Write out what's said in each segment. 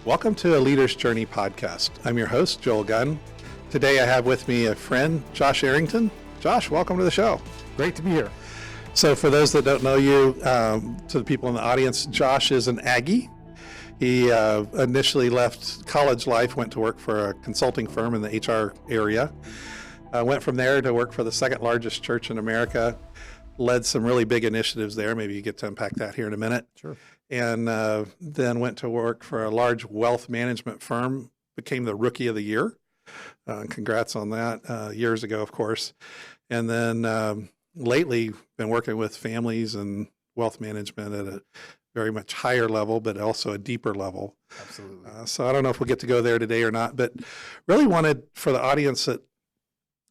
Welcome to a Leader's Journey podcast. I'm your host, Joel Gunn. Today I have with me a friend, Josh Arrington. Josh, welcome to the show. Great to be here. So for those that don't know you, to the people in the audience, Josh is an Aggie. He initially left college life, went to work for a consulting firm in the HR area, went from there to work for the second largest church in America, led some really big initiatives there. Maybe you get to unpack that here in a minute. Sure. And then went to work for a large wealth management firm, became the Rookie of the Year. Congrats on that, years ago, of course. And then lately been working with families and wealth management at a very much higher level, but also a deeper level. Absolutely. So I don't know if we'll get to go there today or not, but really wanted for the audience that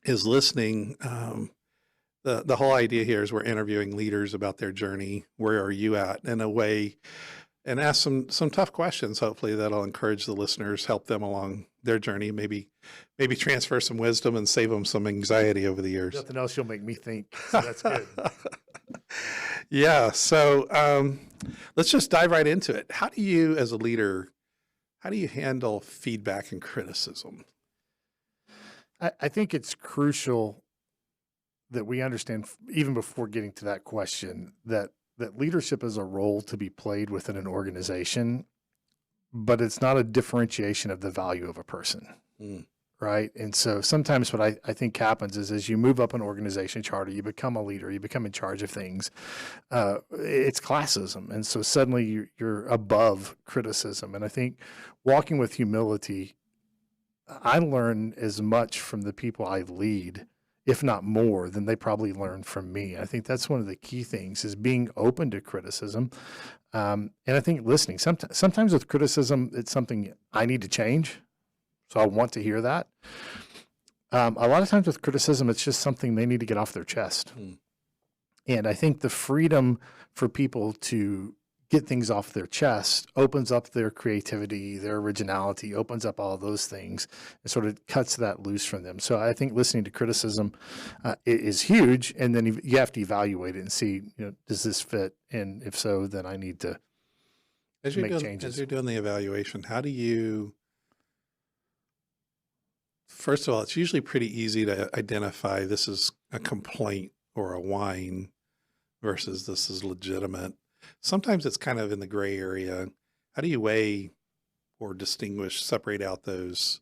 is listening, the whole idea here is we're interviewing leaders about their journey. Where are you at in a way, and ask some tough questions, hopefully that'll encourage the listeners, help them along their journey, maybe transfer some wisdom and save them some anxiety over the years. Nothing else you'll make me think, so that's good. Yeah, so let's just dive right into it. How do you, as a leader, how do you handle feedback and criticism? I think it's crucial that we understand, even before getting to that question, that leadership is a role to be played within an organization, but it's not a differentiation of the value of a person, right? And so sometimes what I think happens is as you move up an organization charter, you become a leader, you become in charge of things, it's classism. And so suddenly you're above criticism. And I think walking with humility, I learn as much from the people I lead, if not more, than they probably learn from me. I think that's one of the key things is being open to criticism. And I think listening, sometimes with criticism, it's something I need to change. So I want to hear that. A lot of times with criticism, it's just something they need to get off their chest. And I think the freedom for people to get things off their chest opens up their creativity, their originality, opens up all of those things and sort of cuts that loose from them. So I think listening to criticism is huge. And then you have to evaluate it and see, does this fit? And if so, then I need to make changes. As you're doing the evaluation, how do you, first of all, it's usually pretty easy to identify this is a complaint or a whine versus this is legitimate. Sometimes it's kind of in the gray area. How do you weigh or distinguish, separate out those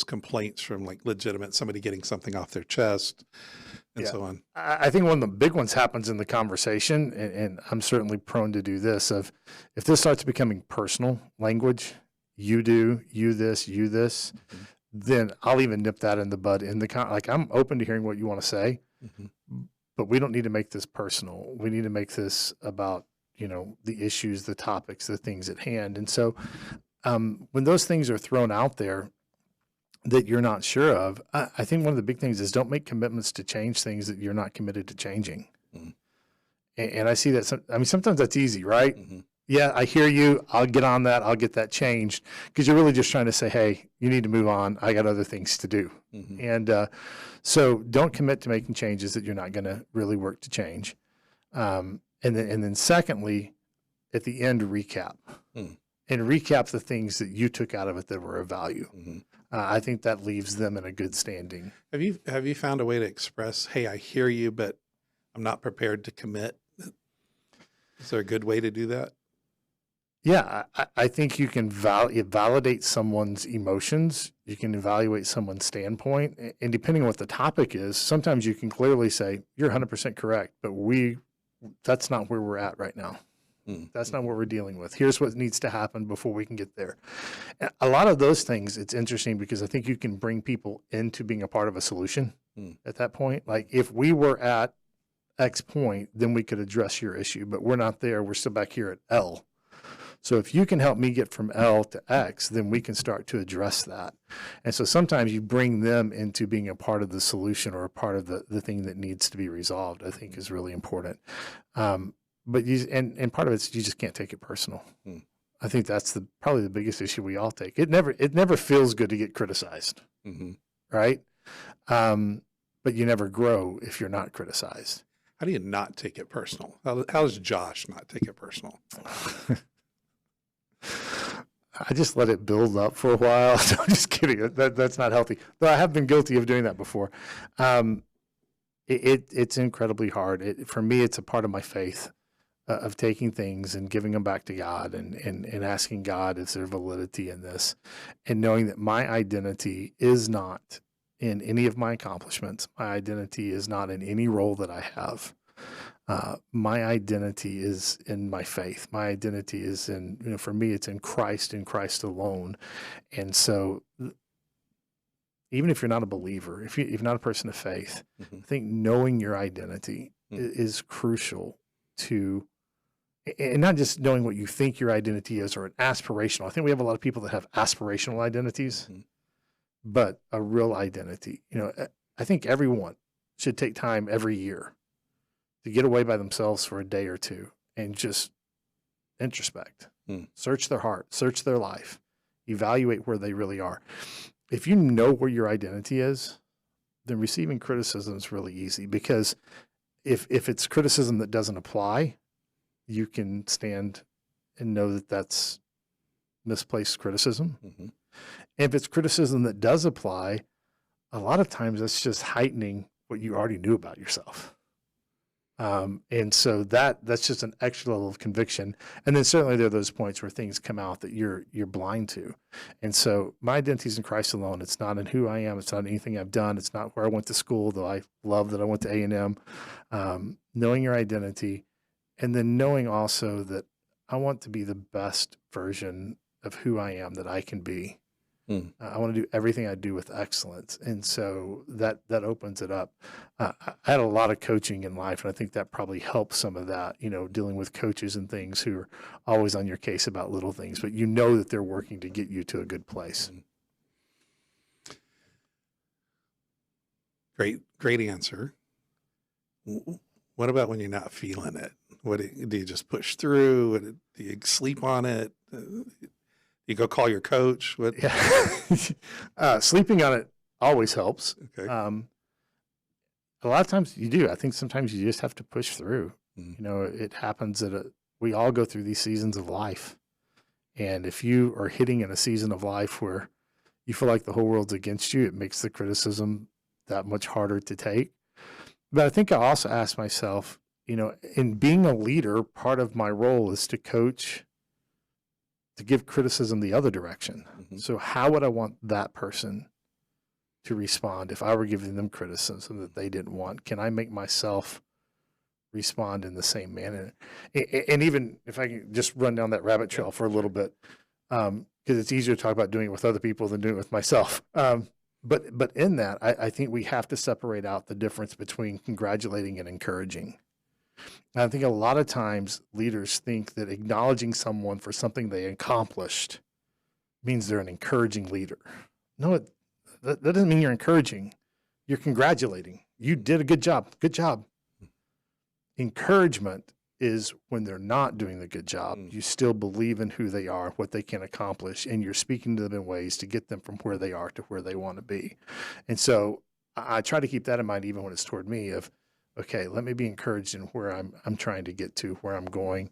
complaints from like legitimate, somebody getting something off their chest and so on? I think one of the big ones happens in the conversation, and I'm certainly prone to do this, of if this starts becoming personal language, you do, you this, then I'll even nip that in the bud. Like I'm open to hearing what you want to say, but we don't need to make this personal. We need to make this about, the issues, the topics, the things at hand. And so when those things are thrown out there that you're not sure of, I think one of the big things is don't make commitments to change things that you're not committed to changing. And I see that, sometimes that's easy, right? Yeah, I hear you. I'll get on that. I'll get that changed, because you're really just trying to say, hey, you need to move on. I got other things to do. And so don't commit to making changes that you're not going to really work to change. And then secondly, at the end, recap. And recap the things that you took out of it that were of value. I think that leaves them in a good standing. Have you found a way to express, hey, I hear you, but I'm not prepared to commit? Is there a good way to do that? Yeah, I think you can validate someone's emotions. You can evaluate someone's standpoint. And depending on what the topic is, sometimes you can clearly say, you're 100% correct, but that's not where we're at right now. That's not what we're dealing with. Here's what needs to happen before we can get there. A lot of those things, it's interesting because I think you can bring people into being a part of a solution at that point. Like if we were at X point, then we could address your issue, but we're not there. We're still back here at L. So if you can help me get from L to X, then we can start to address that. And so sometimes you bring them into being a part of the solution or a part of the thing that needs to be resolved, I think is really important. But and part of it's you just can't take it personal. I think that's probably the biggest issue we all take. It never feels good to get criticized, right? But you never grow if you're not criticized. How do you not take it personal? How does Josh not take it personal? I just let it build up for a while. No, I'm just kidding. That's not healthy. Though I have been guilty of doing that before. It's incredibly hard. For me, it's a part of my faith of taking things and giving them back to God and asking God, is there validity in this? And knowing that my identity is not in any of my accomplishments. My identity is not in any role that I have. My identity is in my faith. My identity is in, for me, it's in Christ alone. And so even if you're not a believer, if you're not a person of faith, I think knowing your identity is crucial to, and not just knowing what you think your identity is or an aspirational. I think we have a lot of people that have aspirational identities, but a real identity. I think everyone should take time every year to get away by themselves for a day or two and just introspect, search their heart, search their life, evaluate where they really are. If you know where your identity is, then receiving criticism is really easy, because if it's criticism that doesn't apply, you can stand and know that that's misplaced criticism. If it's criticism that does apply, a lot of times that's just heightening what you already knew about yourself. And so that's just an extra level of conviction. And then certainly there are those points where things come out that you're blind to. And so my identity is in Christ alone. It's not in who I am. It's not in anything I've done. It's not where I went to school, though I love that I went to A&M. Knowing your identity, and then knowing also that I want to be the best version of who I am that I can be. I want to do everything I do with excellence. And so that opens it up. I had a lot of coaching in life, and I think that probably helps some of that, dealing with coaches and things who are always on your case about little things, but that they're working to get you to a good place. Great answer. What about when you're not feeling it? Do you just push through? Do you sleep on it? You go call your coach? Yeah. Sleeping on it always helps. Okay. A lot of times you do. I think sometimes you just have to push through. It happens that we all go through these seasons of life. And if you are hitting in a season of life where you feel like the whole world's against you, it makes the criticism that much harder to take. But I think I also ask myself, in being a leader, part of my role is to coach, to give criticism the other direction. So how would I want that person to respond if I were giving them criticism that they didn't want? Can I make myself respond in the same manner? And even if I can just run down that rabbit trail for a little bit, because it's easier to talk about doing it with other people than doing it with myself. But in that, I think we have to separate out the difference between congratulating and encouraging. And I think a lot of times leaders think that acknowledging someone for something they accomplished means they're an encouraging leader. No, that doesn't mean you're encouraging. You're congratulating. You did a good job. Good job. Encouragement is when they're not doing the good job. You still believe in who they are, what they can accomplish, and you're speaking to them in ways to get them from where they are to where they want to be. And so I try to keep that in mind even when it's toward me of, okay, let me be encouraged in where I'm trying to get to, where I'm going.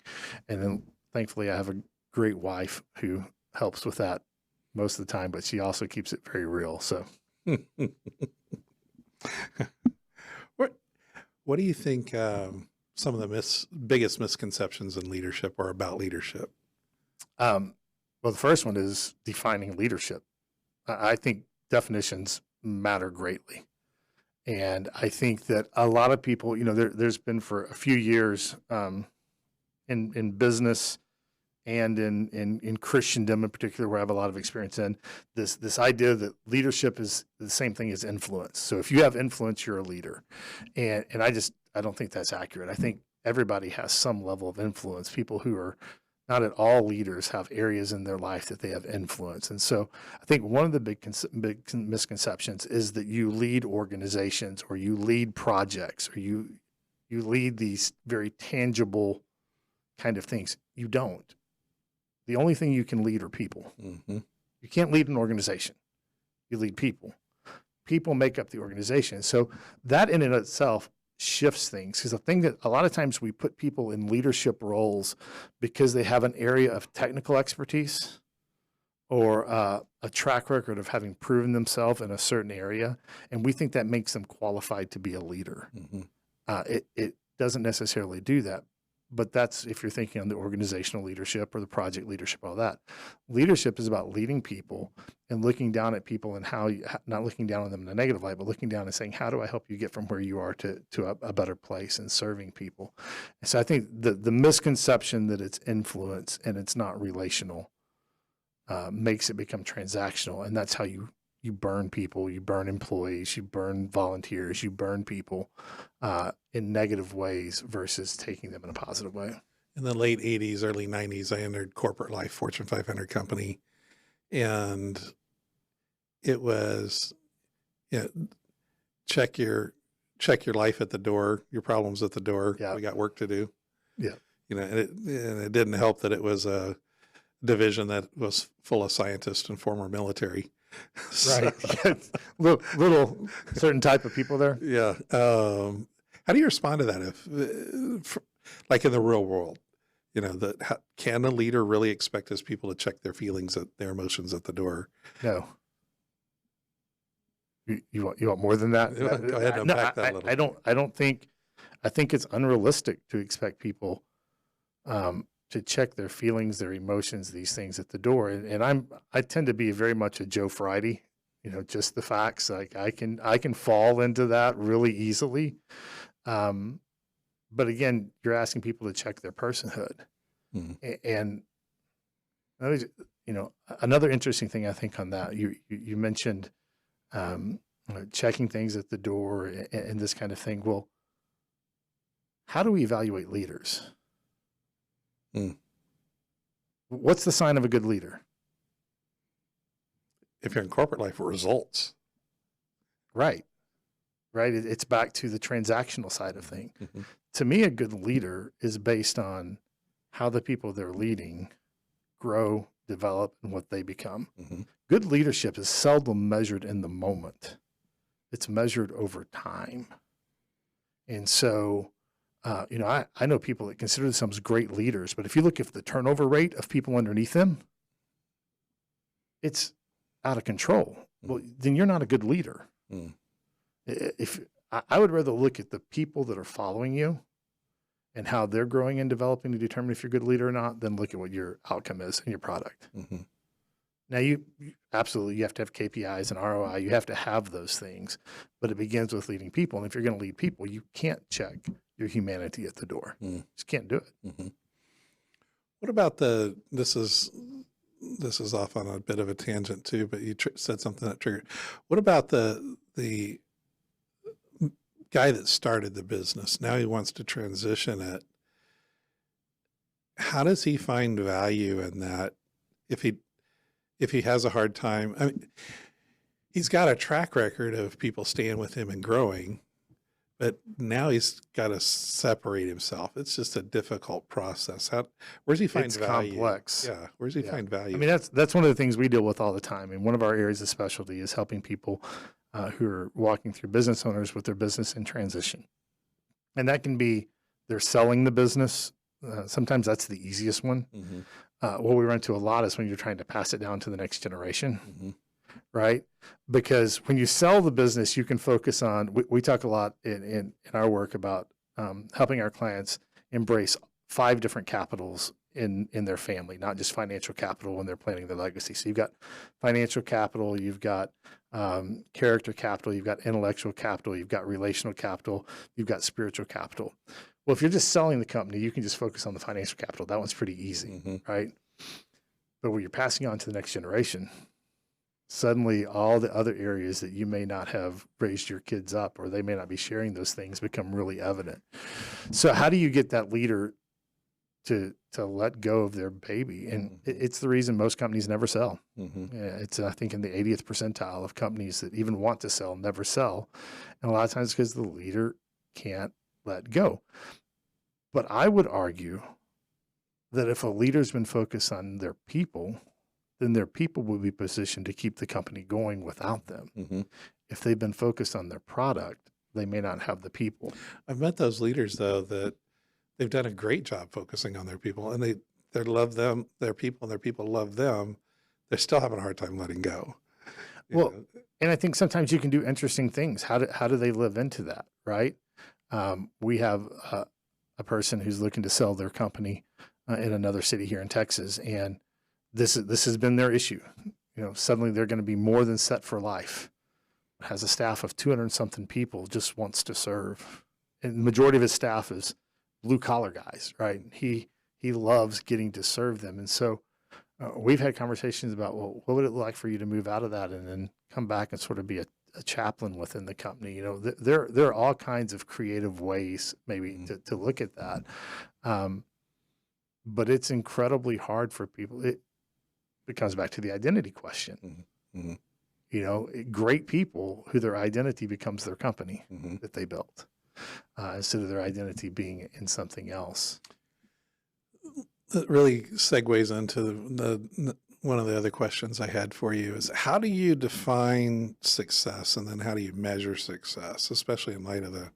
And then thankfully I have a great wife who helps with that most of the time, but she also keeps it very real. So what do you think some of the biggest misconceptions in leadership are about leadership? Well, the first one is defining leadership. I think definitions matter greatly. And I think that a lot of people, there's been for a few years in business and in Christendom in particular, where I have a lot of experience in, this idea that leadership is the same thing as influence. So if you have influence, you're a leader. And I don't think that's accurate. I think everybody has some level of influence. People who are not at all leaders have areas in their life that they have influence. And so I think one of the big misconceptions is that you lead organizations or you lead projects or you lead these very tangible kind of things. You don't. The only thing you can lead are people. You can't lead an organization. You lead people. People make up the organization. So that in and of itself shifts things, because the thing that a lot of times we put people in leadership roles because they have an area of technical expertise, or a track record of having proven themselves in a certain area, and we think that makes them qualified to be a leader. Mm-hmm. It doesn't necessarily do that, but that's if you're thinking on the organizational leadership or the project leadership, all that. Leadership is about leading people and looking down at people and how you, not looking down on them in a negative light, but looking down and saying, how do I help you get from where you are to a better place, and serving people. And so I think the misconception that it's influence and it's not relational makes it become transactional. And that's how you burn people, you burn employees, you burn volunteers, you burn people in negative ways versus taking them in a positive way. In the late 80s, early 90s, I entered corporate life, Fortune 500 company. And it was, check your life at the door, your problems at the door. Yeah. We got work to do. Yeah. And it didn't help that it was a division that was full of scientists and former military. Right. little certain type of people there. Yeah. How do you respond to that? If, like in the real world, can a leader really expect his people to check their feelings, their emotions at the door? No. You want more than that? Go ahead and unpack that a little. I think it's unrealistic to expect people to check their feelings, their emotions, these things at the door. And I tend to be very much a Joe Friday, just the facts. Like I can fall into that really easily. But again, you're asking people to check their personhood. Mm-hmm. And another interesting thing I think on that, you mentioned checking things at the door and this kind of thing. Well, how do we evaluate leaders? What's the sign of a good leader? If you're in corporate life, results. Right. It's back to the transactional side of things. Mm-hmm. To me, a good leader is based on how the people they're leading grow, develop, and what they become. Mm-hmm. Good leadership is seldom measured in the moment. It's measured over time. And so, I know people that consider themselves great leaders, but if you look at the turnover rate of people underneath them, it's out of control. Well, then you're not a good leader. If I would rather look at the people that are following you and how they're growing and developing to determine if you're a good leader or not, than look at what your outcome is in your product. Mm-hmm. Now, you absolutely, you have to have KPIs and ROI. You have to have those things, but it begins with leading people. And if you're going to lead people, you can't check your humanity at the door. Just can't do it. Mm-hmm. What about this is off on a bit of a tangent too, but you said something that triggered. What about the guy that started the business? Now he wants to transition it. How does he find value in that? If he has a hard time, I mean, he's got a track record of people staying with him and growing, but now he's got to separate himself. It's just a difficult process. Where's he find value? It's complex. Yeah. Where's he find value? I mean, that's one of the things we deal with all the time. And one of our areas of specialty is helping people who are walking through, business owners with their business in transition. And that can be they're selling the business. Sometimes that's the easiest one. Mm-hmm. What we run into a lot is when you're trying to pass it down to the next generation, mm-hmm. right? Because when you sell the business, you can focus on, we talk a lot in our work about helping our clients embrace 5 different capitals in their family, not just financial capital when they're planning their legacy. So you've got financial capital, you've got character capital, you've got intellectual capital, you've got relational capital, you've got spiritual capital. Well, if you're just selling the company, you can just focus on the financial capital. That one's pretty easy, mm-hmm. right? But when you're passing on to the next generation, suddenly all the other areas that you may not have raised your kids up, or they may not be sharing those things, become really evident. So how do you get that leader to let go of their baby? And it's the reason most companies never sell. Mm-hmm. It's, I think, in the 80th percentile of companies that even want to sell, never sell. And a lot of times because the leader can't let go. But I would argue that if a leader's been focused on their people, then their people will be positioned to keep the company going without them. Mm-hmm. If they've been focused on their product, they may not have the people. I've met those leaders, though, that they've done a great job focusing on their people, and they love them, their people, and their people love them. they're still having a hard time letting go. You Well, know? and I think sometimes you can do interesting things. How do they live into that, right? We have a person who's looking to sell their company in another city here in Texas, and this has been their issue. Suddenly they're going to be more than set for life. Has a staff of 200 something people, just wants to serve, and the majority of his staff is blue collar guys, right? He loves getting to serve them, and so we've had conversations about, well, what would it look like for you to move out of that and then come back and sort of be a chaplain within the company? There are all kinds of creative ways maybe to look at that. But it's incredibly hard for people. It comes back to the identity question. Great people who their identity becomes their company that they built, instead of their identity being in something else. That really segues into one of the other questions I had for you is, how do you define success, and then how do you measure success, especially in light of the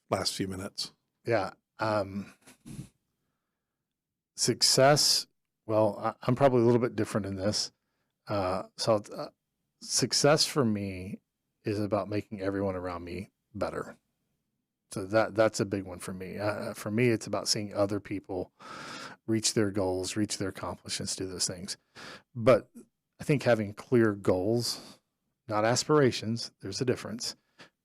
last few minutes? Yeah. Success, well, I'm probably a little bit different in this. Success for me is about making everyone around me better. So that's a big one for me. For me, it's about seeing other people reach their goals, reach their accomplishments, do those things. But I think having clear goals, not aspirations, there's a difference.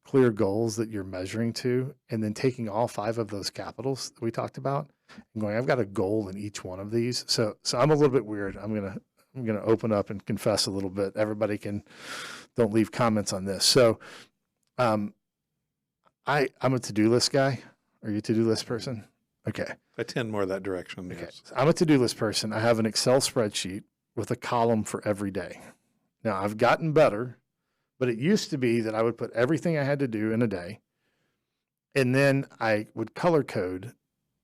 Clear goals that you're measuring to, and then taking all 5 of those capitals that we talked about and going, I've got a goal in each one of these. So I'm a little bit weird. I'm gonna open up and confess a little bit. Everybody don't leave comments on this. So I'm a to-do list guy. Are you a to-do list person? Okay. I tend more that direction. Okay. Yes. I'm a to-do list person. I have an Excel spreadsheet with a column for every day. Now, I've gotten better, but it used to be that I would put everything I had to do in a day, and then I would color code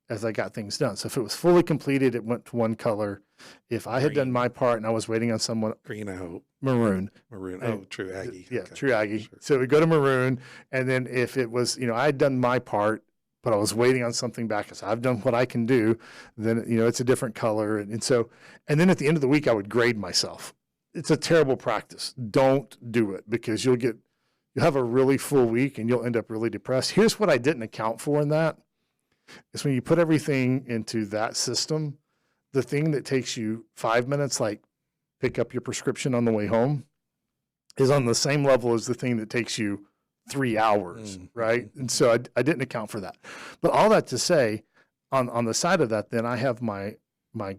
as I got things done. So if it was fully completed, it went to one color. If I had done my part and I was waiting on someone, Green, I hope. Maroon. Oh, true Aggie. Yeah, Okay. true Aggie. Sure. So we go to maroon, and then if it was, I had done my part, but I was waiting on something back. So I've done what I can do. Then, it's a different color. And then at the end of the week, I would grade myself. It's a terrible practice. Don't do it, because you'll have a really full week and you'll end up really depressed. Here's what I didn't account for in that is when you put everything into that system, the thing that takes you 5 minutes, like pick up your prescription on the way home, is on the same level as the thing that takes you 3 hours, right? And so I didn't account for that. But all that to say, on the side of that, then I have my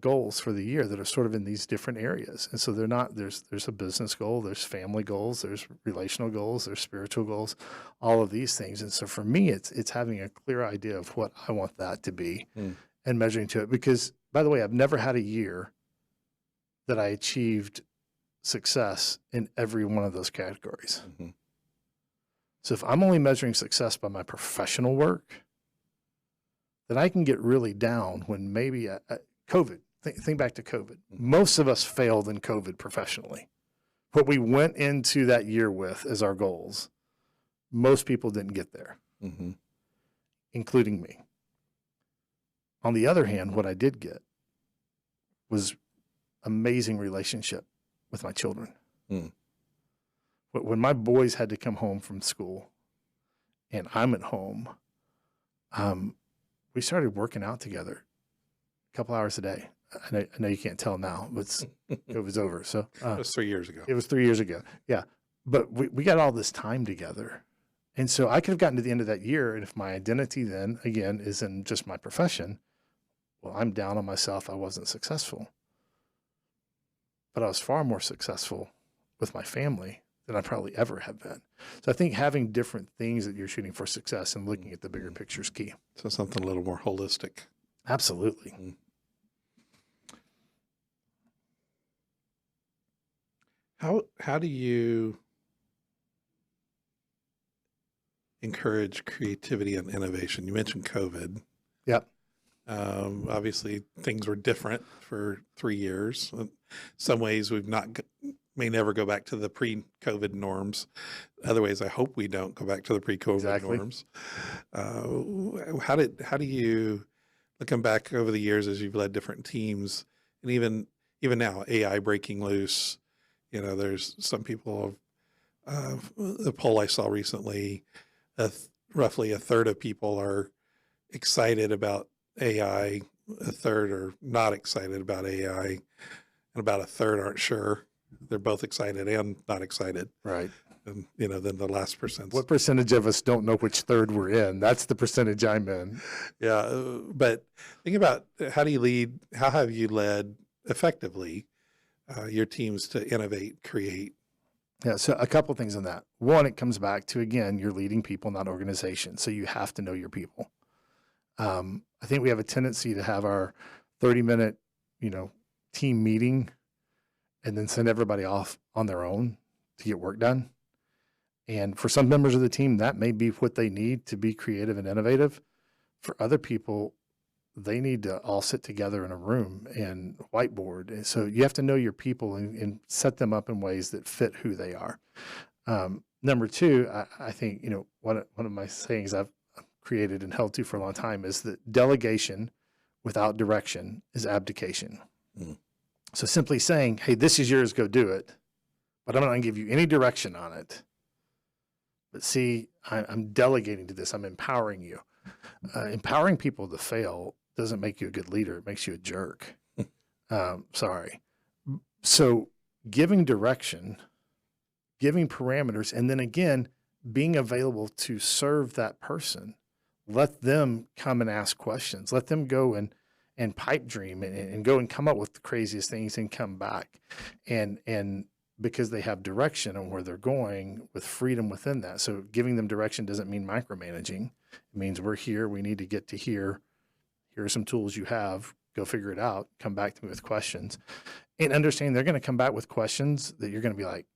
goals for the year that are sort of in these different areas. And so they're not, there's a business goal, there's family goals, there's relational goals, there's spiritual goals, all of these things. And so for me, it's having a clear idea of what I want that to be and measuring to it. Because, by the way, I've never had a year that I achieved success in every one of those categories. So if I'm only measuring success by my professional work, then I can get really down when maybe COVID, think back to COVID. Most of us failed in COVID professionally. What we went into that year with as our goals, most people didn't get there, including me. On the other hand, what I did get was amazing relationship with my children. When my boys had to come home from school and I'm at home, we started working out together a couple hours a day. I know you can't tell now, but it was over. So it was 3 years ago. It was 3 years ago. Yeah. But we got all this time together. And so I could have gotten to the end of that year, and if my identity then, again, is in just my profession, well, I'm down on myself. I wasn't successful. But I was far more successful with my family than I probably ever have been. So I think having different things that you're shooting for success and looking at the bigger picture is key. So something a little more holistic. Absolutely. How do you encourage creativity and innovation? You mentioned COVID. Yep. Obviously, things were different for 3 years. In some ways, may never go back to the pre-COVID norms. Other ways, I hope we don't go back to the pre-COVID norms. How do you, looking back over the years as you've led different teams, and even even now, AI breaking loose. There's some people, the poll I saw recently, roughly a third of people are excited about AI, a third are not excited about AI, and about a third aren't sure. They're both excited and not excited. Right. And, then the last percent. What percentage of us don't know which third we're in? That's the percentage I'm in. Yeah. But think about how have you led effectively your teams to innovate, create? Yeah, so a couple things on that. One, it comes back to, again, you're leading people, not organizations. So you have to know your people. I think we have a tendency to have our 30-minute, team meeting and then send everybody off on their own to get work done. And for some members of the team, that may be what they need to be creative and innovative. For other people, they need to all sit together in a room and whiteboard. And so you have to know your people and set them up in ways that fit who they are. Number two, I think, one of my sayings I've created and held to for a long time is that delegation without direction is abdication. Mm. So simply saying, hey, this is yours, go do it, but I'm not going to give you any direction on it. But see, I'm delegating to this. I'm empowering you. Empowering people to fail doesn't make you a good leader. It makes you a jerk. Sorry. So giving direction, giving parameters, and then again, being available to serve that person. Let them come and ask questions. Let them go and pipe dream and go and come up with the craziest things and come back. And because they have direction on where they're going with freedom within that. So giving them direction doesn't mean micromanaging. It means we're here. We need to get to here. Here are some tools you have. Go figure it out. Come back to me with questions. And understanding they're going to come back with questions that you're going to be like,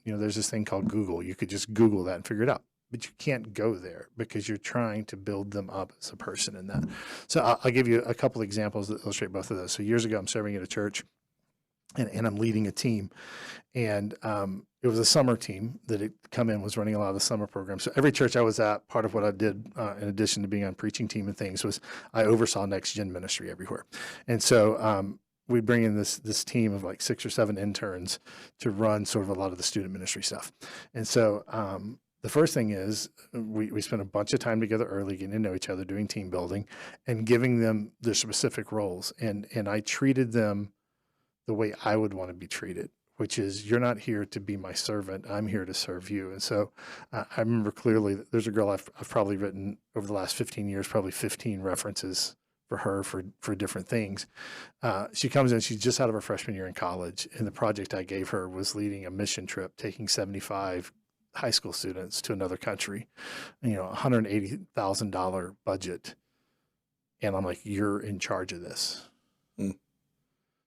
there's this thing called Google. You could just Google that and figure it out. But you can't go there because you're trying to build them up as a person in that. So I'll give you a couple examples that illustrate both of those. So years ago, I'm serving at a church. And I'm leading a team, and it was a summer team that had come in, was running a lot of the summer programs. So every church I was at, part of what I did, in addition to being on preaching team and things, was I oversaw next gen ministry everywhere. And so we'd bring in this team of like 6 or 7 interns to run sort of a lot of the student ministry stuff. And so the first thing is we spent a bunch of time together early, getting to know each other, doing team building, and giving them their specific roles. And I treated them the way I would want to be treated, which is you're not here to be my servant. I'm here to serve you. And so I remember clearly that there's a girl I've probably written over the last 15 years, probably 15 references for her for different things. She comes in, she's just out of her freshman year in college. And the project I gave her was leading a mission trip, taking 75 high school students to another country, $180,000 budget. And I'm like, you're in charge of this. Mm.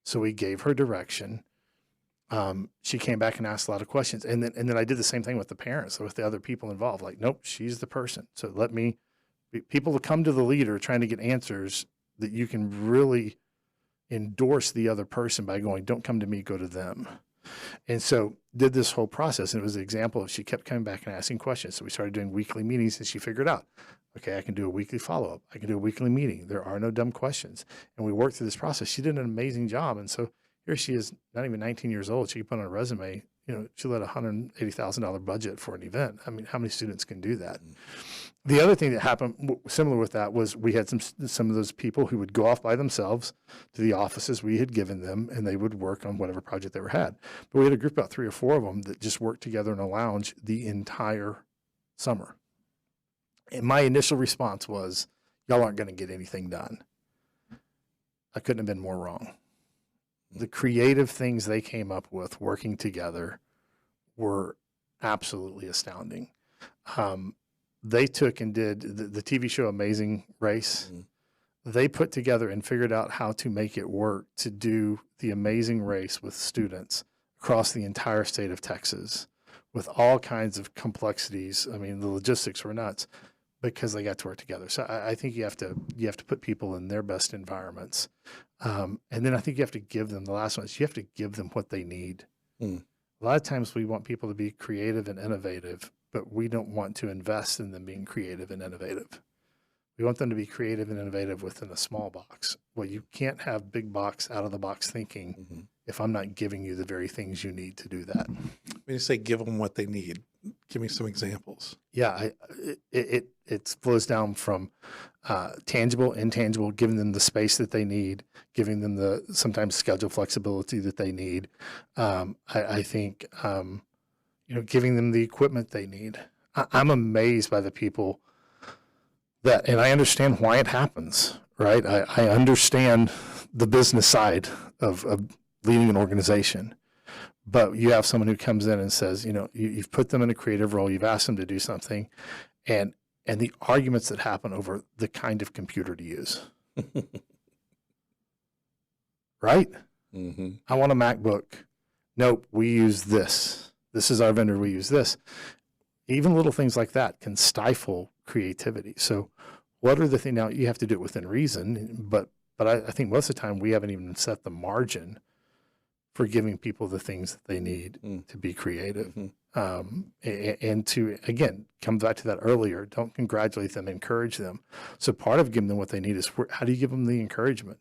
So we gave her direction. She came back and asked a lot of questions. And then I did the same thing with the parents, with the other people involved. Like, nope, she's the person. So people will come to the leader trying to get answers that you can really endorse the other person by going, don't come to me, go to them. And so did this whole process. And it was an example of she kept coming back and asking questions. So we started doing weekly meetings and she figured out, okay, I can do a weekly follow-up. I can do a weekly meeting. There are no dumb questions. And we worked through this process. She did an amazing job. And so here she is, not even 19 years old. She could put on a resume, she led a $180,000 budget for an event. I mean, how many students can do that? The other thing that happened similar with that was we had some of those people who would go off by themselves to the offices we had given them, and they would work on whatever project they had. But we had a group, about 3 or 4 of them, that just worked together in a lounge the entire summer. And my initial response was, y'all aren't going to get anything done. I couldn't have been more wrong. The creative things they came up with working together were absolutely astounding. They took and did the TV show Amazing Race. Mm-hmm. They put together and figured out how to make it work to do the Amazing Race with students across the entire state of Texas with all kinds of complexities. I mean, the logistics were nuts because they got to work together. So I think you have to put people in their best environments. And then I think you have to give them, the last one is you have to give them what they need. Mm. A lot of times we want people to be creative and innovative, but we don't want to invest in them being creative and innovative. We want them to be creative and innovative within a small box. Well, you can't have big box, out of the box thinking if I'm not giving you the very things you need to do that. When you say give them what they need, give me some examples. Yeah, it flows down from tangible, intangible, giving them the space that they need, giving them the sometimes schedule flexibility that they need. I think giving them the equipment they need. I'm amazed by the people that, and I understand why it happens, right? I understand the business side of leading an organization. But you have someone who comes in and says, you've put them in a creative role, you've asked them to do something, and the arguments that happen over the kind of computer to use. Right? Mm-hmm. I want a MacBook. Nope, we use this. This is our vendor, we use this. Even little things like that can stifle creativity. So what are the things, now you have to do it within reason, but I think most of the time we haven't even set the margin for giving people the things that they need to be creative. And to, again, come back to that earlier, don't congratulate them, encourage them. So part of giving them what they need is, how do you give them the encouragement?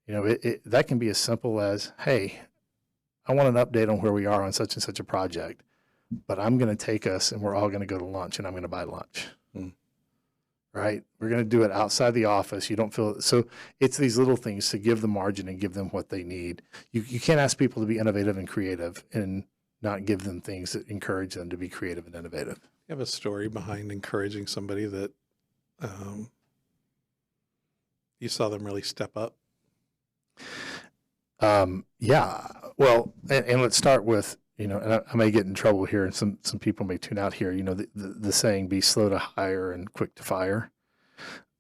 That can be as simple as, hey, I want an update on where we are on such and such a project, but I'm going to take us and we're all going to go to lunch and I'm going to buy lunch. Right? We're going to do it outside the office. You don't feel so. It's these little things to give the margin and give them what they need. You can't ask people to be innovative and creative and not give them things that encourage them to be creative and innovative. You have a story behind encouraging somebody that you saw them really step up? Yeah. Well, and let's start with, and I may get in trouble here and some people may tune out here, the saying, be slow to hire and quick to fire.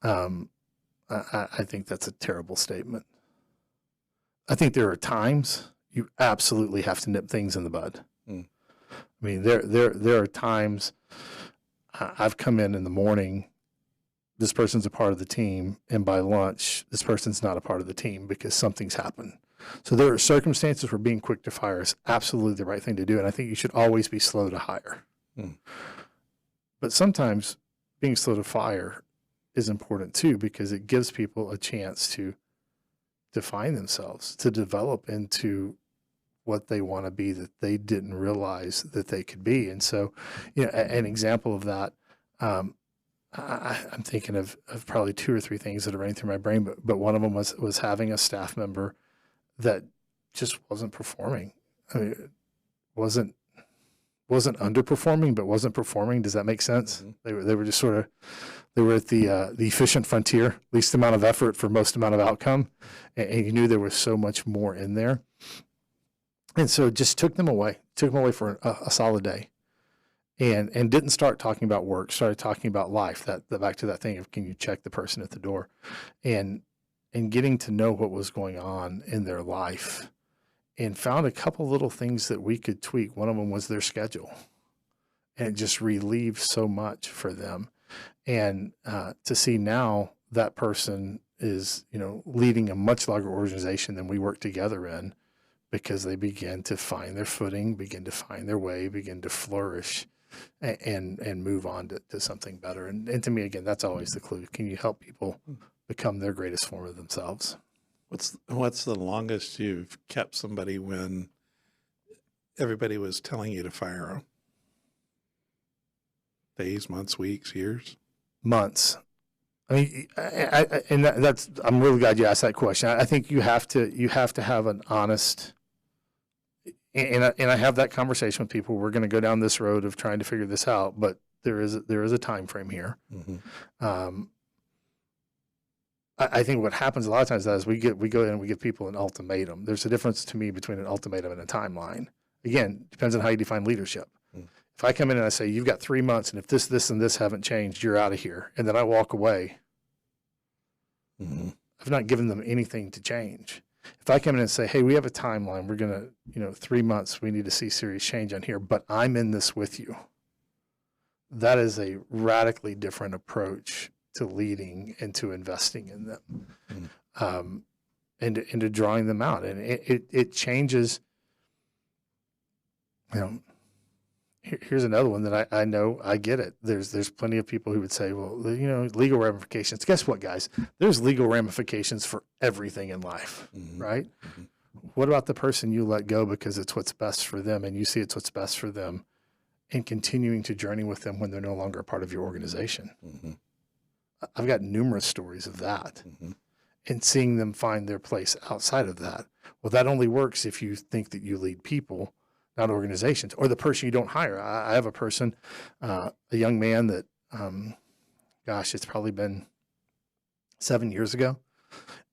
I think that's a terrible statement. I think there are times you absolutely have to nip things in the bud. I mean, there are times I've come in the morning, this person's a part of the team, and by lunch, this person's not a part of the team because something's happened. So there are circumstances where being quick to fire is absolutely the right thing to do, and I think you should always be slow to hire. But sometimes being slow to fire is important too, because it gives people a chance to define themselves, to develop into what they want to be that they didn't realize that they could be. And so, an example of that, I'm thinking of probably 2 or 3 things that are running through my brain, but one of them was having a staff member that just wasn't performing. I mean, it wasn't underperforming, but wasn't performing. Does that make sense? They were just sort of, they were at the efficient frontier, least amount of effort for most amount of outcome, and you knew there was so much more in there. And so just took them away for a solid day, and didn't start talking about work. Started talking about life. That back to that thing of, can you check the person at the door, and getting to know what was going on in their life, and found a couple little things that we could tweak. One of them was their schedule, and it just relieved so much for them. And to see now that person is, leading a much larger organization than we worked together in, because they begin to find their footing, begin to find their way, begin to flourish, and move on to something better. And to me, again, that's always the clue. Can you help people become their greatest form of themselves? What's the longest you've kept somebody when everybody was telling you to fire them? Days, months, weeks, years? Months. I mean, I'm really glad you asked that question. I think you have to have an honest, and I have that conversation with people. We're going to go down this road of trying to figure this out, but there is a time frame here. I think what happens a lot of times is we go in and we give people an ultimatum. There's a difference to me between an ultimatum and a timeline. Again, depends on how you define leadership. If I come in and I say, you've got 3 months, and if this, and this haven't changed, you're out of here, and then I walk away, I've not given them anything to change. If I come in and say, hey, we have a timeline, we're going to, 3 months, we need to see serious change on here, but I'm in this with you. That is a radically different approach to leading and to investing in them, and to drawing them out. And it changes, Here's another one that I know, I get it. There's plenty of people who would say, well, legal ramifications. Guess what, guys? There's legal ramifications for everything in life, right? What about the person you let go because it's what's best for them and you see it's what's best for them, and continuing to journey with them when they're no longer a part of your organization? I've got numerous stories of that, and seeing them find their place outside of that. Well, that only works if you think that you lead people, not organizations, or the person you don't hire. I have a person, a young man that, it's probably been 7 years ago,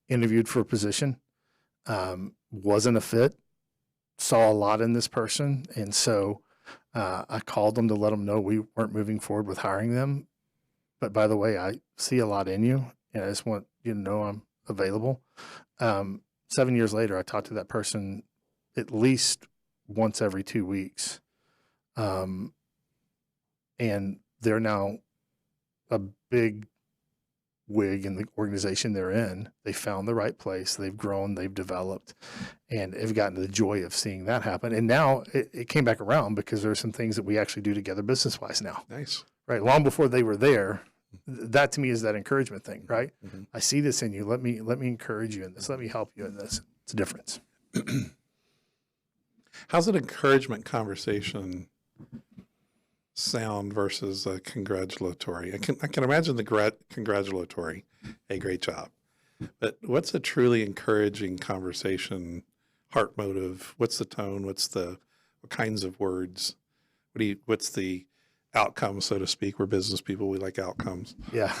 interviewed for a position, wasn't a fit, saw a lot in this person. And so I called them to let them know we weren't moving forward with hiring them. But by the way, I see a lot in you, and I just want you to know I'm available. 7 years later, I talked to that person at least once every 2 weeks. And they're now a big wig in the organization they're in. They found the right place. They've grown, they've developed, and have gotten the joy of seeing that happen. And now it came back around because there are some things that we actually do together business-wise now. Nice. Right. Long before they were there, that to me is that encouragement thing, right? I see this in you. Let me encourage you in this. Let me help you in this. It's a difference. How's an encouragement conversation sound versus a congratulatory? I can imagine the congratulatory, hey, great job. But what's a truly encouraging conversation, heart motive? What's the tone? What kinds of words? What's the outcome, so to speak? We're business people. We like outcomes. Yeah.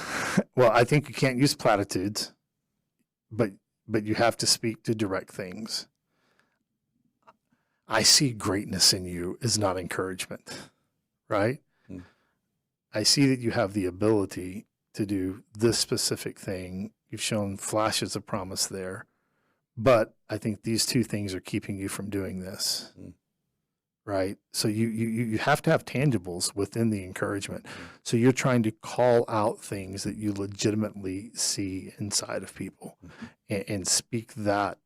Well, I think you can't use platitudes, but you have to speak to direct things. I see greatness in you is not encouragement, right? I see that you have the ability to do this specific thing. You've shown flashes of promise there, but I think these two things are keeping you from doing this, right? So you have to have tangibles within the encouragement. So you're trying to call out things that you legitimately see inside of people and speak that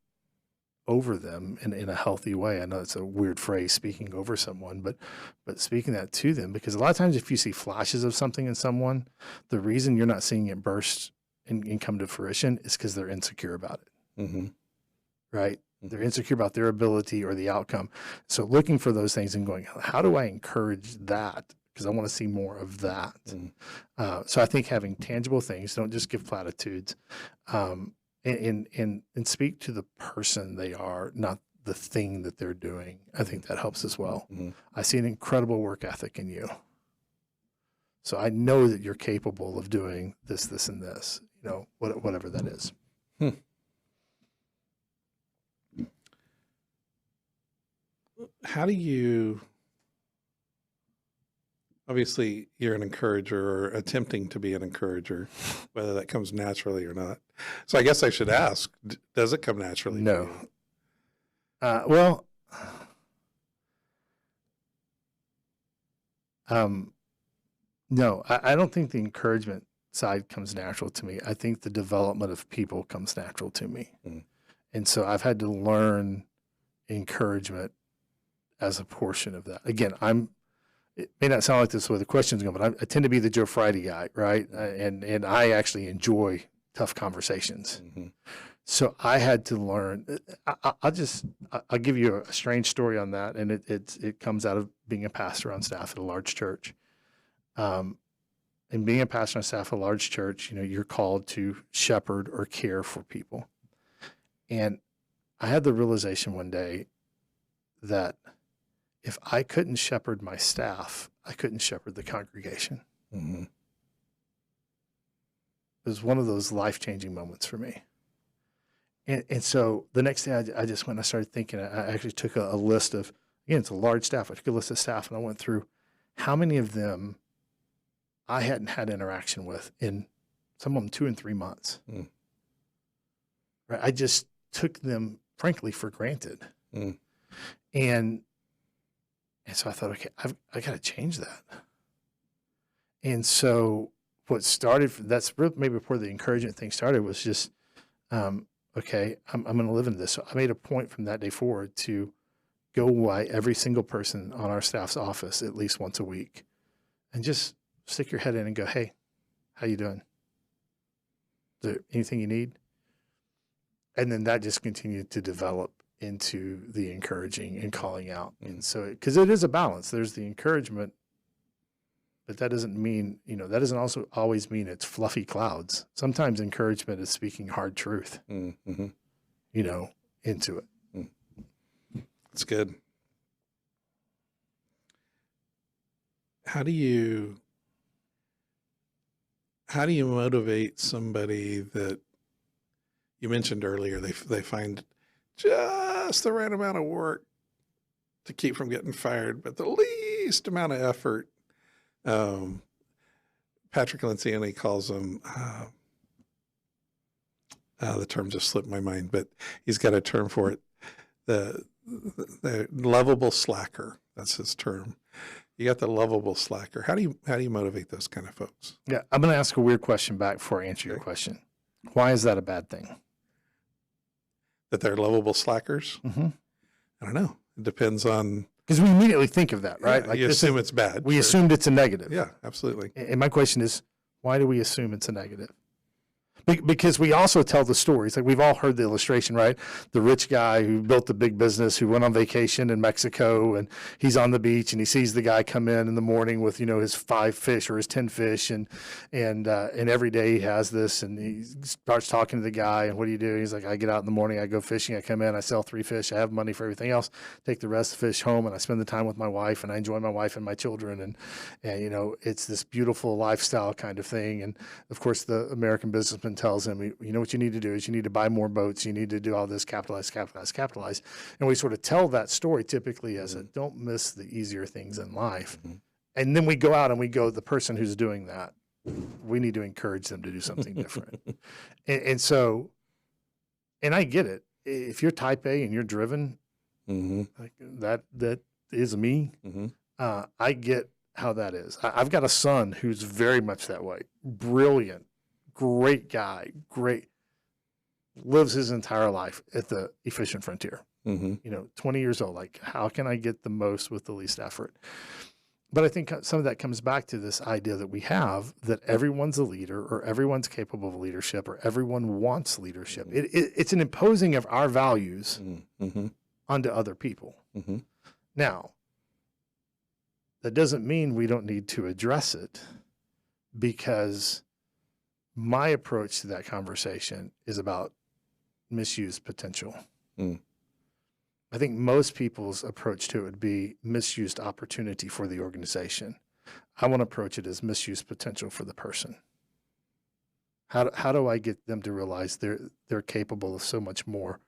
over them in a healthy way. I know it's a weird phrase, speaking over someone, but speaking that to them, because a lot of times if you see flashes of something in someone, the reason you're not seeing it burst and come to fruition is because they're insecure about it, right? They're insecure about their ability or the outcome. So looking for those things and going, how do I encourage that? Because I want to see more of that. So I think having tangible things, don't just give platitudes, and speak to the person they are, not the thing that they're doing. I think that helps as well. I see an incredible work ethic in you. So I know that you're capable of doing this, this, and this, whatever that is. How do you, obviously you're an encourager or attempting to be an encourager, whether that comes naturally or not. So I guess I should ask, does it come naturally? No. No, I don't think the encouragement side comes natural to me. I think the development of people comes natural to me. And so I've had to learn encouragement as a portion of that. Again, it may not sound like this the way the question's going, but I tend to be the Joe Friday guy, right? And I actually enjoy tough conversations. So I had to learn. I'll give you a strange story on that, and it comes out of being a pastor on staff at a large church. And being a pastor on staff at a large church, you're called to shepherd or care for people. And I had the realization one day that if I couldn't shepherd my staff, I couldn't shepherd the congregation. It was one of those life-changing moments for me. And so the next day I just went and I started thinking. I actually took a list of, again, it's a large staff. I took a list of staff and I went through how many of them I hadn't had interaction with in some of them 2 and 3 months. Right? I just took them, frankly, for granted. And so I thought, okay, I got to change that. And so what started, that's maybe before the encouragement thing started, was just, okay, I'm going to live into this. So I made a point from that day forward to go by every single person on our staff's office at least once a week and just stick your head in and go, hey, how you doing? Is there anything you need? And then that just continued to develop into the encouraging and calling out. And so, because it is a balance, there's the encouragement, but that doesn't mean, that doesn't also always mean it's fluffy clouds. Sometimes encouragement is speaking hard truth, into it. That's good. How do you motivate somebody that you mentioned earlier, they find just the right amount of work to keep from getting fired, but the least amount of effort? Patrick Lencioni calls them, the term just slipped my mind, but he's got a term for it. The lovable slacker. That's his term. You got the lovable slacker. How do you motivate those kind of folks? Yeah. I'm going to ask a weird question back before I answer your question. Why is that a bad thing? That they're lovable slackers? Mm-hmm. I don't know. It depends on... Because we immediately think of that, right? Yeah, like you assume it's bad. We assumed it's a negative. Yeah, absolutely. And my question is, why do we assume it's a negative? Because we also tell the stories. Like we've all heard the illustration, right? The rich guy who built the big business, who went on vacation in Mexico, and he's on the beach and he sees the guy come in the morning with, his 5 fish or his 10 fish. And every day he has this, and he starts talking to the guy. And what do you do? He's like, I get out in the morning, I go fishing, I come in, I sell 3 fish, I have money for everything else, take the rest of the fish home, and I spend the time with my wife, and I enjoy my wife and my children. And it's this beautiful lifestyle kind of thing. And of course, the American businessman tells him, what you need to do is you need to buy more boats. You need to do all this, capitalize. And we sort of tell that story typically as a don't miss the easier things in life. Mm-hmm. And then we go out and we go, the person who's doing that, we need to encourage them to do something different. and so I get it. If you're type A and you're driven, like that is me. Mm-hmm. I get how that is. I've got a son who's very much that way. Brilliant. Great guy, lives his entire life at the efficient frontier. 20 years old, like how can I get the most with the least effort? But I think some of that comes back to this idea that we have that everyone's a leader or everyone's capable of leadership or everyone wants leadership. It's an imposing of our values onto other people. Now, that doesn't mean we don't need to address it, because my approach to that conversation is about misused potential. I think most people's approach to it would be misused opportunity for the organization. I want to approach it as misused potential for the person. How do I get them to realize they're capable of so much more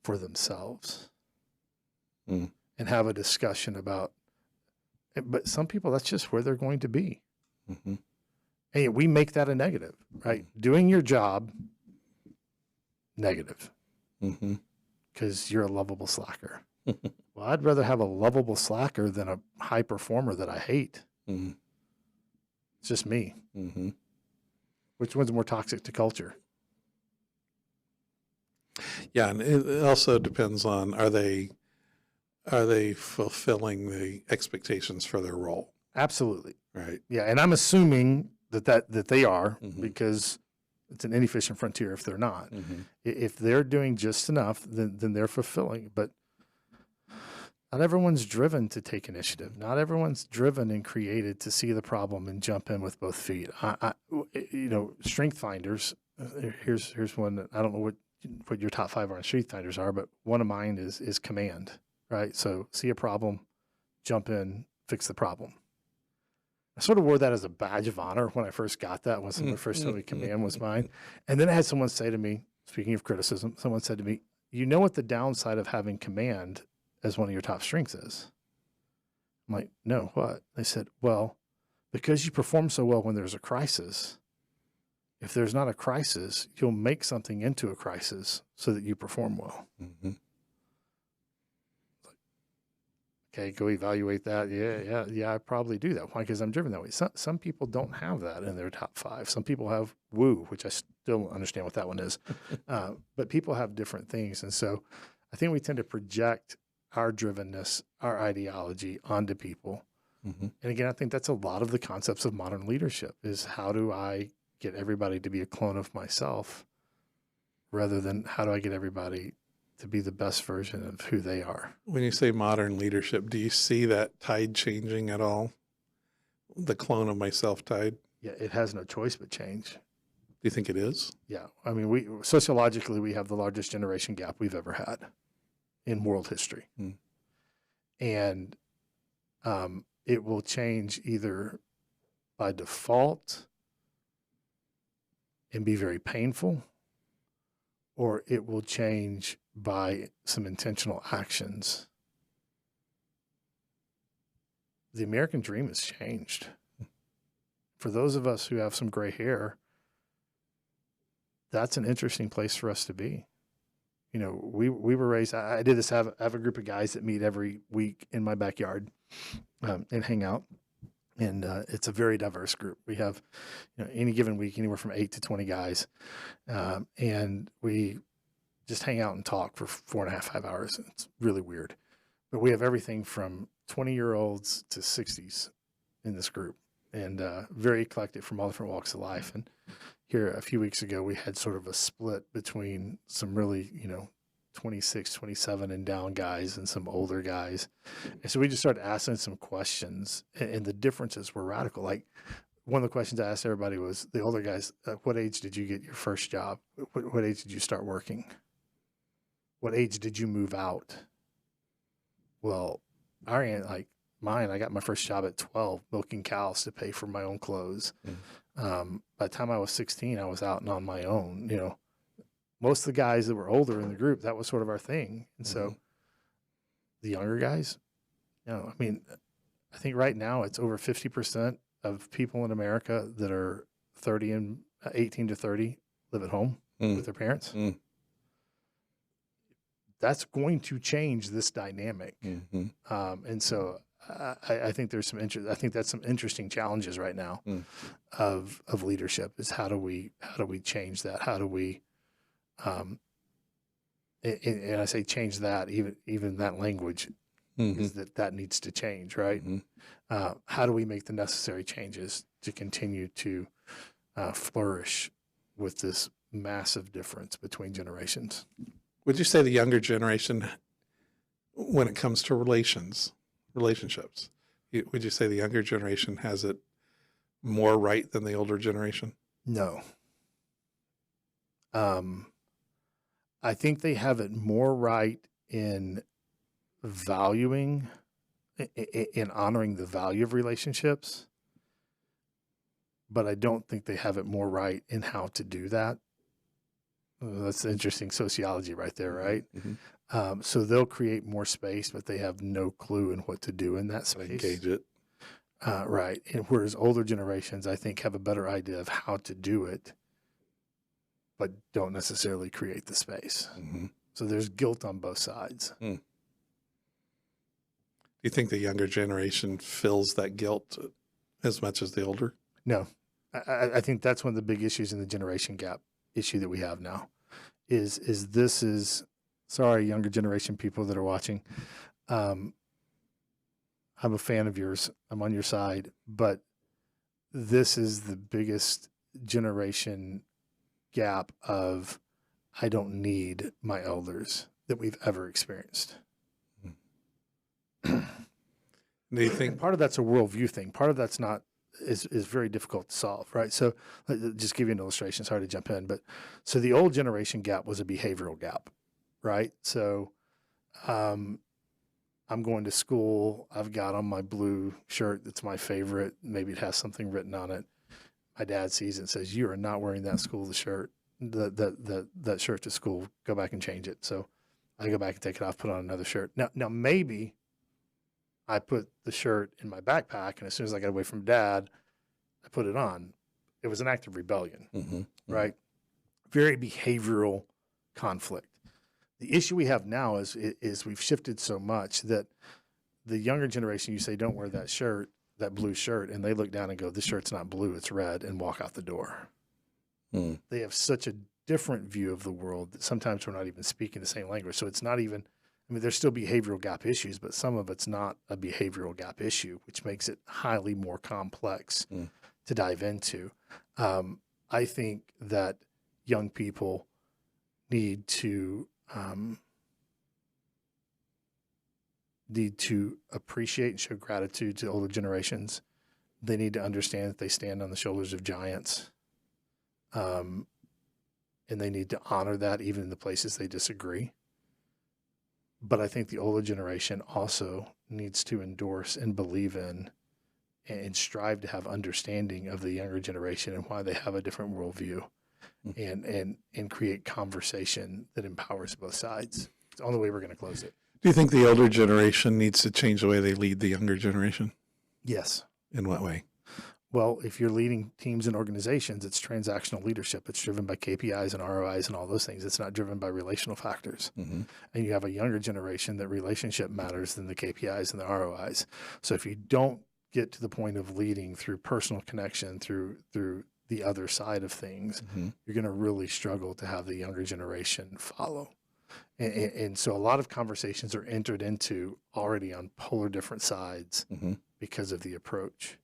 for themselves? And have a discussion about, but some people, that's just where they're going to be. And we make that a negative, right? Doing your job, negative. Because you're a lovable slacker. Well, I'd rather have a lovable slacker than a high performer that I hate. It's just me. Which one's more toxic to culture? Yeah, and it also depends on, are they fulfilling the expectations for their role? Absolutely. Right. Yeah, and I'm assuming that they are, because it's an inefficient frontier if they're not. If they're doing just enough, then they're fulfilling. But not everyone's driven to take initiative. Not everyone's driven and created to see the problem and jump in with both feet. Strength finders. Here's one that I don't know what your top 5 on strength finders are, but one of mine is command. Right. So see a problem, jump in, fix the problem. I sort of wore that as a badge of honor when I first got that, when someone first told me command was mine. And then I had someone say to me, speaking of criticism, someone said to me, you know what the downside of having command as one of your top strengths is? I'm like, no, what? They said, well, because you perform so well when there's a crisis, if there's not a crisis, you'll make something into a crisis so that you perform well. Okay, go evaluate that. Yeah, I probably do that. Why? Because I'm driven that way. Some people don't have that in their top 5. Some people have woo, which I still don't understand what that one is. But people have different things. And so I think we tend to project our drivenness, our ideology onto people. Mm-hmm. And again, I think that's a lot of the concepts of modern leadership is how do I get everybody to be a clone of myself rather than how do I get everybody to be the best version of who they are. When you say modern leadership, do you see that tide changing at all? The clone of myself tide? Yeah, it has no choice but change. Do you think it is? Yeah. I mean, we sociologically, we have the largest generation gap we've ever had in world history. And it will change either by default and be very painful, or it will change by some intentional actions. The American dream has changed. For those of us who have some gray hair, that's an interesting place for us to be. You know, we were raised, I did this, have a group of guys that meet every week in my backyard and hang out. And it's a very diverse group. We have, you know, any given week, anywhere from 8 to 20 guys. And we just hang out and talk for 4.5, 5 hours. It's really weird. But we have everything from 20-year-olds to 60s in this group, and very eclectic from all different walks of life. And here a few weeks ago, we had sort of a split between some really, you know, 26, 27 and down guys and some older guys. And so we just started asking some questions, and the differences were radical. Like one of the questions I asked everybody was the older guys, what age did you get your first job? What age did you start working? What age did you move out? Well, I got my first job at 12, milking cows to pay for my own clothes. By the time I was 16, I was out and on my own. You know, most of the guys that were older in the group, that was sort of our thing. And so the younger guys, you know, I mean, I think right now it's over 50% of people in America that are 18 to 30 live at home with their parents. That's going to change this dynamic. And so I think there's I think that's some interesting challenges right now of leadership is how do we change that? How do we, and I say change that, even that language is that needs to change, right? How do we make the necessary changes to continue to flourish with this massive difference between generations? Would you say the younger generation, when it comes to relationships, would you say the younger generation has it more right than the older generation? No. I think they have it more right in valuing, in honoring the value of relationships, but I don't think they have it more right in how to do that. That's interesting sociology right there, right? So they'll create more space, but they have no clue in what to do in that space. Engage it. Right. And whereas older generations, I think, have a better idea of how to do it, but don't necessarily create the space. So there's guilt on both sides. Do you think the younger generation feels that guilt as much as the older? No. I think that's one of the big issues in the generation gap issue that we have now is sorry, younger generation people that are watching. I'm a fan of yours. I'm on your side, but this is the biggest generation gap of I don't need my elders that we've ever experienced. Do you think part of that's a worldview thing? Part of that's not. Is very difficult to solve, right? So just give you an illustration. Sorry to jump in, but so the old generation gap was a behavioral gap, right? So I'm going to school. I've got on my blue shirt that's my favorite. Maybe it has something written on it. My dad sees it and says, "You are not wearing that shirt to school. Go back and change it." So I go back and take it off, put on another shirt. Now maybe I put the shirt in my backpack, and as soon as I got away from Dad, I put it on. It was an act of rebellion, right? Very behavioral conflict. The issue we have now is we've shifted so much that the younger generation, you say, don't wear that shirt, that blue shirt, and they look down and go, this shirt's not blue, it's red, and walk out the door. They have such a different view of the world that sometimes we're not even speaking the same language. So it's not even, I mean, there's still behavioral gap issues, but some of it's not a behavioral gap issue, which makes it highly more complex to dive into. I think that young people need to appreciate and show gratitude to older generations. They need to understand that they stand on the shoulders of giants. And they need to honor that even in the places they disagree. But I think the older generation also needs to endorse and believe in and strive to have understanding of the younger generation and why they have a different worldview, and create conversation that empowers both sides. It's the only way we're going to close it. Do you think the older generation needs to change the way they lead the younger generation? Yes. In what way? Well, if you're leading teams and organizations, it's transactional leadership. It's driven by KPIs and ROIs and all those things. It's not driven by relational factors. And you have a younger generation that relationship matters than the KPIs and the ROIs. So if you don't get to the point of leading through personal connection, through the other side of things, you're going to really struggle to have the younger generation follow. And so a lot of conversations are entered into already on polar different sides because of the approach.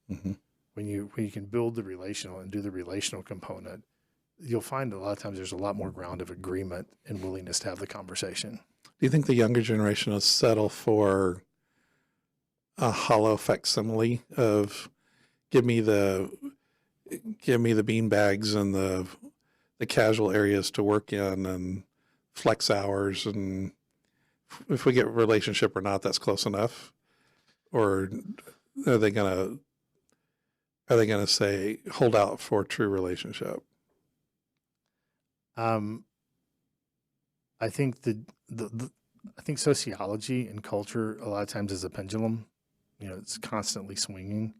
When you can build the relational and do the relational component, you'll find a lot of times there's a lot more ground of agreement and willingness to have the conversation. Do you think the younger generation will settle for a hollow facsimile of give me the bean bags and the casual areas to work in and flex hours, and if we get a relationship or not, that's close enough? Or are they gonna say hold out for a true relationship? I think I think sociology and culture a lot of times is a pendulum. It's constantly swinging.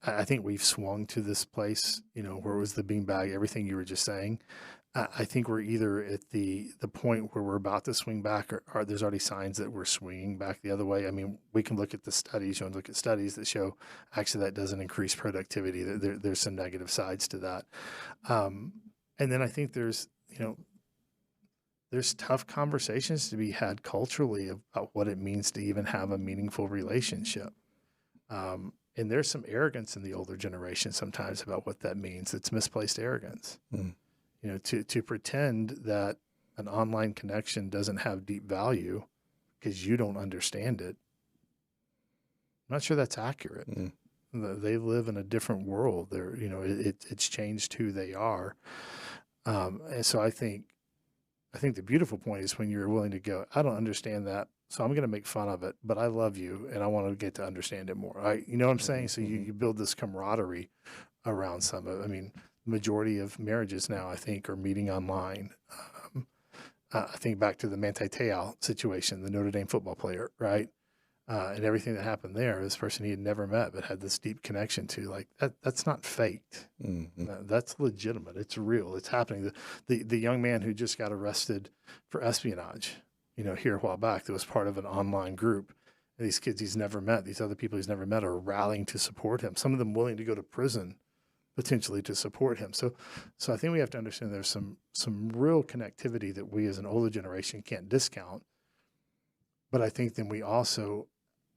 I think we've swung to this place, where it was the beanbag, everything you were just saying. I think we're either at the point where we're about to swing back, or there's already signs that we're swinging back the other way. I mean, we can look at the studies, look at studies that show actually that doesn't increase productivity. There's some negative sides to that. And then I think there's tough conversations to be had culturally about what it means to even have a meaningful relationship. And there's some arrogance in the older generation sometimes about what that means. It's misplaced arrogance. To pretend that an online connection doesn't have deep value because you don't understand it. I'm not sure that's accurate. They live in a different world. It's changed who they are. And so I think the beautiful point is when you're willing to go, I don't understand that, so I'm going to make fun of it, but I love you and I want to get to understand it more. You know what I'm saying? So you build this camaraderie around some of it. I mean, the majority of marriages now, I think, are meeting online. I think back to the Manti Te'o situation, the Notre Dame football player, right? And everything that happened there, this person he had never met but had this deep connection to, like that's not faked. That's legitimate. It's real. It's happening. The young man who just got arrested for espionage, here a while back, that was part of an online group. And these kids he's never met, these other people he's never met, are rallying to support him. Some of them willing to go to prison potentially to support him. So I think we have to understand there's some real connectivity that we as an older generation can't discount. But I think then we also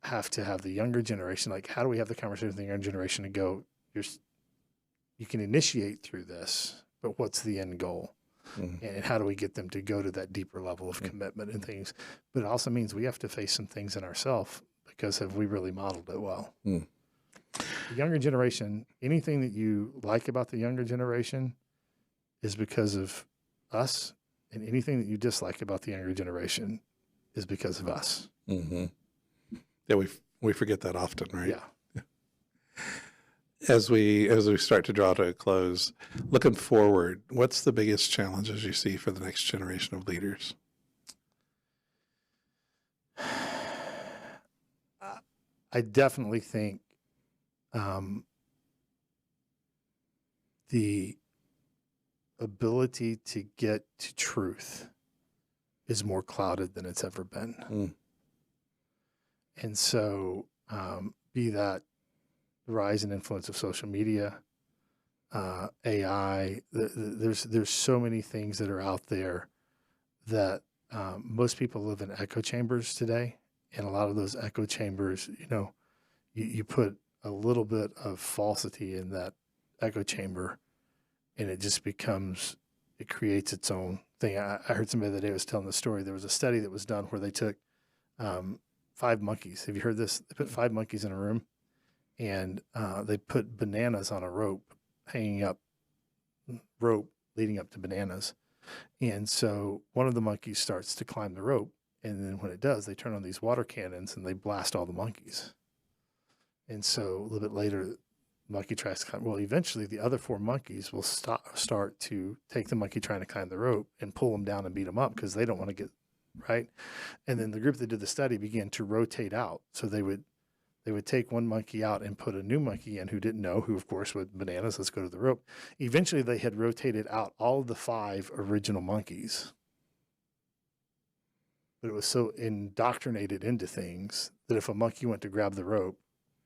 have to have the younger generation, like, how do we have the conversation with the younger generation to go, you can initiate through this, but what's the end goal? And how do we get them to go to that deeper level of commitment and things? But it also means we have to face some things in ourselves, because have we really modeled it well? The younger generation, anything that you like about the younger generation is because of us, and anything that you dislike about the younger generation is because of us. Yeah, we forget that often, right? Yeah. As we start to draw to a close, looking forward, what's the biggest challenges you see for the next generation of leaders? I definitely think the ability to get to truth is more clouded than it's ever been. And so be that the rise and influence of social media, AI, there's so many things that are out there that most people live in echo chambers today. And a lot of those echo chambers, you put a little bit of falsity in that echo chamber and it just it creates its own thing. I heard somebody the other day was telling the story. There was a study that was done where they took 5 monkeys. Have you heard this? They put 5 monkeys in a room and they put bananas on a rope leading up to bananas. And so one of the monkeys starts to climb the rope. And then when it does, they turn on these water cannons and they blast all the monkeys. And so a little bit later, the monkey tries to climb. Well, eventually the other 4 monkeys will start to take the monkey trying to climb the rope and pull him down and beat him up because they don't want to get right. And then the group that did the study began to rotate out. So they would take one monkey out and put a new monkey in who didn't know, who of course with bananas, let's go to the rope. Eventually they had rotated out all of the 5 original monkeys. But it was so indoctrinated into things that if a monkey went to grab the rope,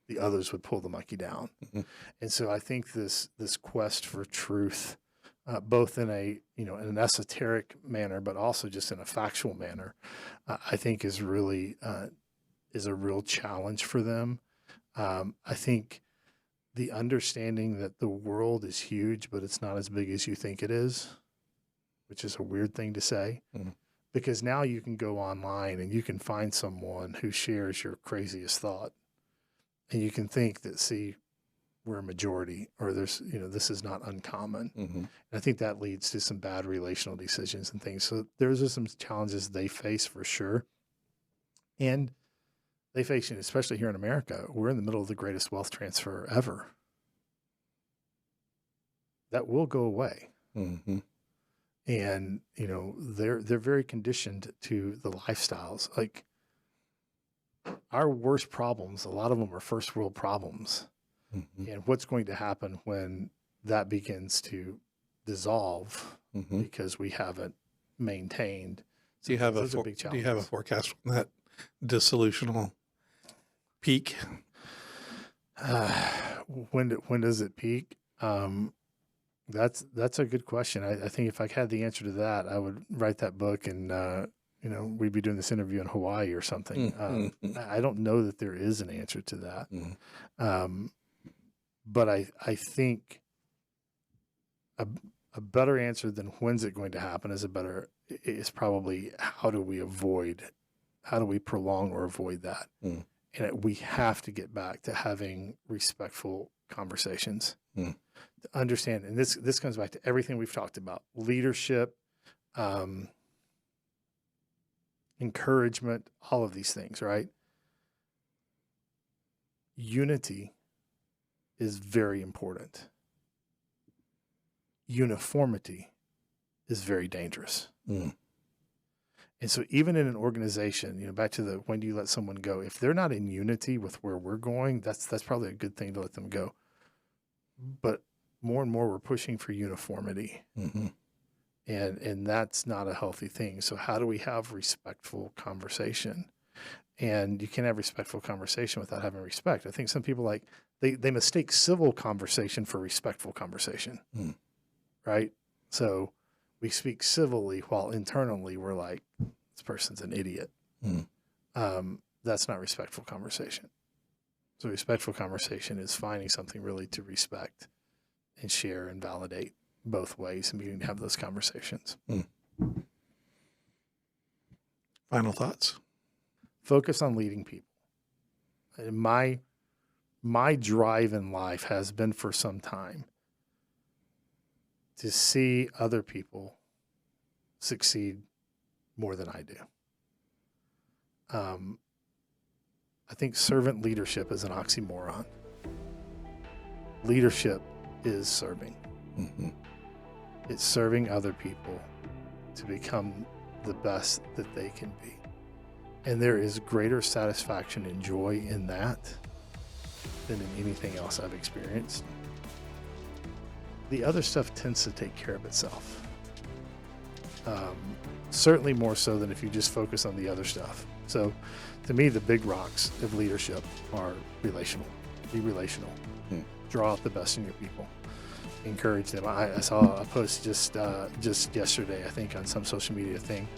the others would pull the monkey down. Mm-hmm. And so I think this quest for truth, both in in an esoteric manner, but also just in a factual manner, I think is really is a real challenge for them. I think the understanding that the world is huge, but it's not as big as you think it is, which is a weird thing to say. Mm-hmm. Because now you can go online and you can find someone who shares your craziest thought. And you can think that, see, we're a majority, or this is not uncommon. Mm-hmm. And I think that leads to some bad relational decisions and things. So those are some challenges they face for sure. And they face, especially here in America, we're in the middle of the greatest wealth transfer ever. That will go away. Mm-hmm. And, they're very conditioned to the lifestyles. Like our worst problems, a lot of them are first world problems. Mm-hmm. And what's going to happen when that begins to dissolve because we haven't maintained. Do you have a forecast from that dissolutional peak? When does it peak? That's a good question. I think if I had the answer to that, I would write that book and, we'd be doing this interview in Hawaii or something. I don't know that there is an answer to that. But I think a better answer than when's it going to happen is probably how do we prolong or avoid that? And we have to get back to having respectful conversations. To understand, and this comes back to everything we've talked about: leadership, encouragement, all of these things, right? Unity is very important. Uniformity is very dangerous. And so even in an organization, back to when do you let someone go? If they're not in unity with where we're going, that's probably a good thing to let them go. But more and more we're pushing for uniformity. Mm-hmm. And that's not a healthy thing. So how do we have respectful conversation? And you can't have respectful conversation without having respect. I think some people they mistake civil conversation for respectful conversation, right? So we speak civilly while internally we're like, this person's an idiot. That's not respectful conversation. So respectful conversation is finding something really to respect and share and validate both ways and beginning to have those conversations. Final thoughts? Focus on leading people. And my drive in life has been for some time to see other people succeed more than I do. I think servant leadership is an oxymoron. Leadership is serving. It's serving other people to become the best that they can be. And there is greater satisfaction and joy in that than in anything else I've experienced. The other stuff tends to take care of itself. Certainly more so than if you just focus on the other stuff. So to me, the big rocks of leadership are relational. Be relational. Draw out the best in your people. Encourage them. I saw a post just yesterday, I think, on some social media thing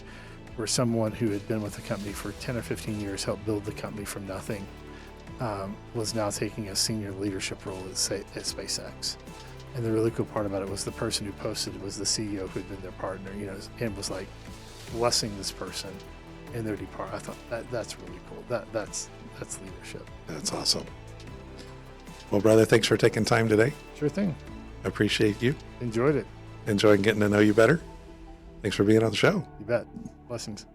where someone who had been with the company for 10 or 15 years helped build the company from nothing, was now taking a senior leadership role at SpaceX. And the really cool part about it was the person who posted was the CEO who had been their partner, and was like blessing this person in their department. I thought that's really cool. That's leadership. That's awesome. Well, brother, thanks for taking time today. Sure thing. I appreciate you. Enjoyed it. Enjoying getting to know you better. Thanks for being on the show. You bet. Blessings.